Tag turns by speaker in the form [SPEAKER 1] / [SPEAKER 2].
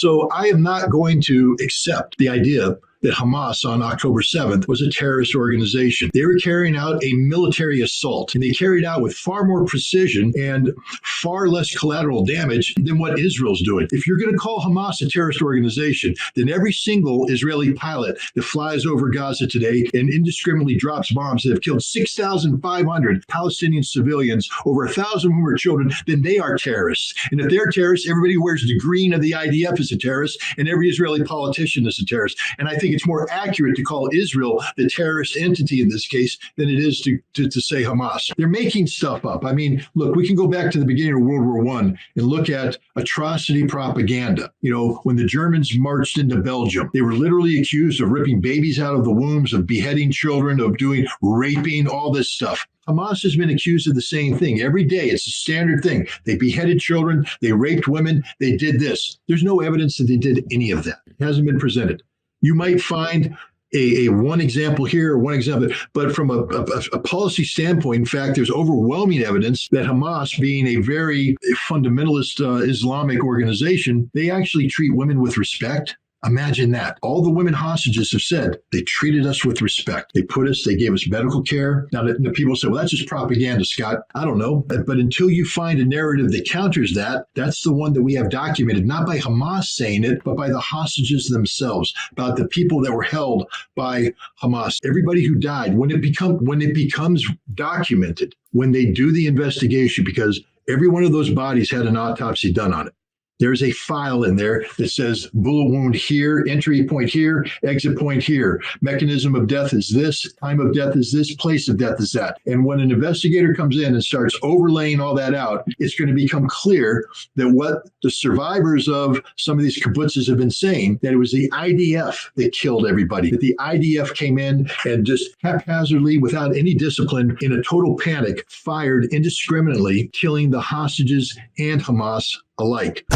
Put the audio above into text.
[SPEAKER 1] So I am not going to accept the idea that Hamas on October 7th was a terrorist organization. They were carrying out a military assault, and they carried out with far more precision and far less collateral damage than what Israel's doing. If you're going to call Hamas a terrorist organization, then every single Israeli pilot that flies over Gaza today and indiscriminately drops bombs that have killed 6,500 Palestinian civilians, over 1,000 of whom are children, then they are terrorists. And if they're terrorists, everybody who wears the green of the IDF is a terrorist, and every Israeli politician is a terrorist. And I think it's more accurate to call Israel the terrorist entity in this case than it is to say Hamas. They're making stuff up. I mean, look, we can go back to the beginning of World War I and look at atrocity propaganda. You know, when the Germans marched into Belgium, they were literally accused of ripping babies out of the wombs, of beheading children, of doing raping, all this stuff. Hamas has been accused of the same thing every day. It's a standard thing. They beheaded children. They raped women. They did this. There's no evidence that they did any of that. It hasn't been presented. You might find a one example here or one example, but from a policy standpoint, in fact, there's overwhelming evidence that Hamas, being a very fundamentalist Islamic organization, they actually treat women with respect. Imagine that. All the women hostages have said they treated us with respect. They gave us medical care. Now, the people say, well, that's just propaganda, Scott. I don't know. But until you find a narrative that counters that, that's the one that we have documented, not by Hamas saying it, but by the hostages themselves, about the people that were held by Hamas. Everybody who died, when it becomes documented, when they do the investigation, because every one of those bodies had an autopsy done on it. There's a file in there that says bullet wound here, entry point here, exit point here. Mechanism of death is this, time of death is this, place of death is that. And when an investigator comes in and starts overlaying all that out, it's going to become clear that what the survivors of some of these kibbutzes have been saying, that it was the IDF that killed everybody, that the IDF came in and just haphazardly, without any discipline, in a total panic, fired indiscriminately, killing the hostages and Hamas alike.